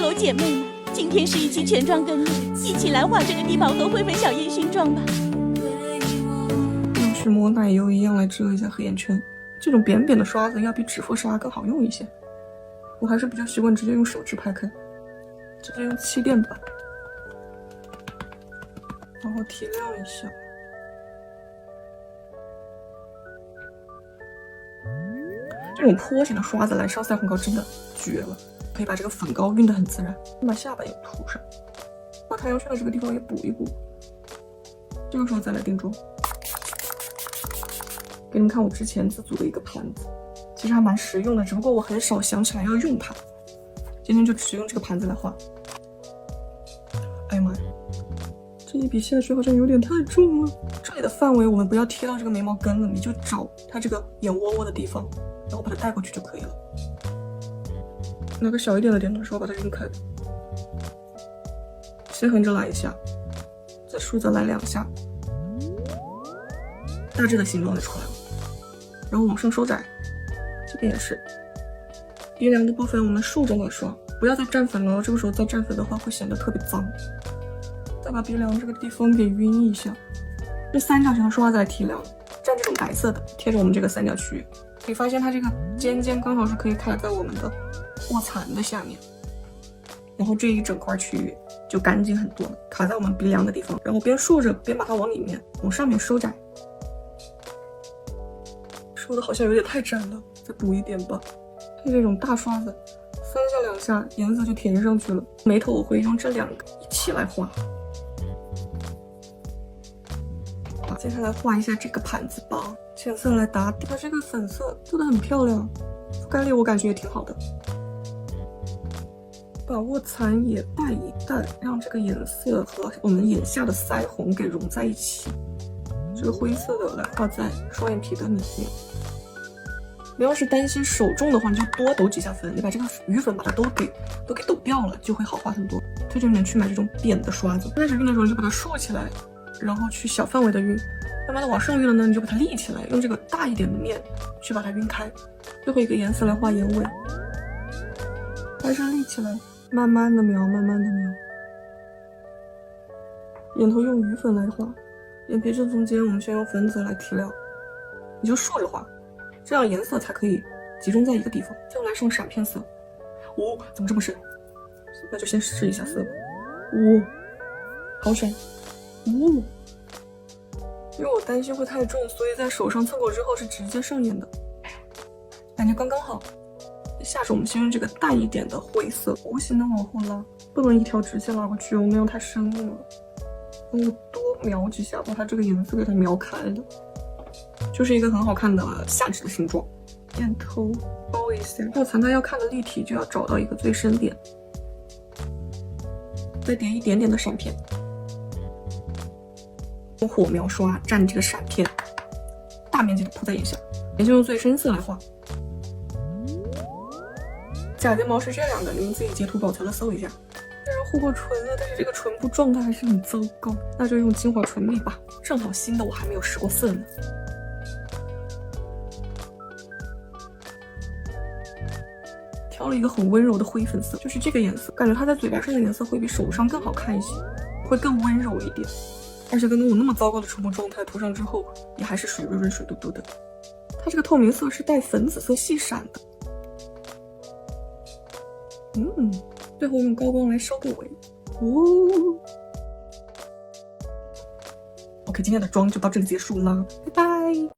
喽，姐妹们，今天是一期全妆更衣，一起来画这个低饱和灰粉小烟熏妆吧。用石磨奶油一样来遮一下黑眼圈，这种扁扁的刷子要比指腹刷更好用一些。我还是比较习惯直接用手指拍开，直接用气垫板，然后提亮一下。这种坡形的刷子来上腮红膏真的绝了，可以把这个粉膏晕得很自然。把下巴也涂上，把太阳穴的这个地方也补一补。这个时候再来定妆。给你们看我之前自组的一个盘子，其实还蛮实用的，只不过我很少想起来要用它。今天就只用这个盘子来画。哎呀妈呀，这一笔下去好像有点太重了。这里的范围我们不要贴到这个眉毛根了，你就找它这个眼窝窝的地方，然后把它带过去就可以了。拿个小一点的点头刷把它晕开，先横着来一下，再竖着来2下，大致的形状就出来了。然后往上收窄，这边也是。鼻梁的部分我们竖着来刷，不要再蘸粉了，这个时候再蘸粉的话会显得特别脏。再把鼻梁这个地方给晕一下，用三角形的刷子来提亮，蘸这种白色的贴着我们这个三角区域。可以发现它这个尖尖刚好是可以卡在我们的卧蚕的下面，然后这一整块区域就干净很多了，卡在我们鼻梁的地方。然后边竖着边把它往里面往上面收窄。收的好像有点太窄了，再补一点吧。配这种大刷子，3下2下颜色就填上去了。眉头我会用这2个一起来画。好，接下来画一下这个盘子吧，浅色来打底。它这个粉色做的很漂亮，覆盖力我感觉也挺好的。把卧蚕也带一带，让这个颜色和我们眼下的腮红给融在一起。这个灰色的来画在双眼皮的里面。你要是担心手重的话，你就多抖几下粉，你把这个余粉把它都给抖掉了，就会好画很多。推荐你们去买这种扁的刷子，开始晕的时候你就把它竖起来，然后去小范围的晕，慢慢的往上晕了呢，你就把它立起来，用这个大一点的面去把它晕开。最后一个颜色来画眼尾，还是立起来，慢慢的描，慢慢的描。眼头用余粉来画，眼皮正中间我们先用粉紫来提亮，你就竖着画。这样颜色才可以集中在一个地方。接下来是用闪片色，怎么这么深？那就先试一下色吧。好闪。因为我担心会太重，所以在手上蹭过之后是直接上眼的，感觉刚刚好。下手我们先用这个淡一点的灰色，无形的往后拉，不能一条直线拉过去，那样太生硬了。然后多描几下，把它这个颜色给它描开了。就是一个很好看的下指的形状。眼头包一下，卧蚕它要看的立体，就要找到一个最深点，再点一点点的闪片，用火描刷蘸这个闪片，大面积的铺在眼下，也就用最深色来画。假睫毛是这2个，你们自己截图保存了搜一下。虽然护过唇了，但是这个唇部状态还是很糟糕，那就用精华唇蜜吧。正好新的我还没有试过色呢。挑了一个很温柔的灰粉色，就是这个颜色，感觉它在嘴巴上的颜色会比手上更好看一些，会更温柔一点。而且刚刚我那么糟糕的唇部状态涂上之后，也还是水润润、水嘟嘟的。它这个透明色是带粉紫色细闪的。最后用高光来收个尾。OK， 今天的妆就到这里结束了，拜拜。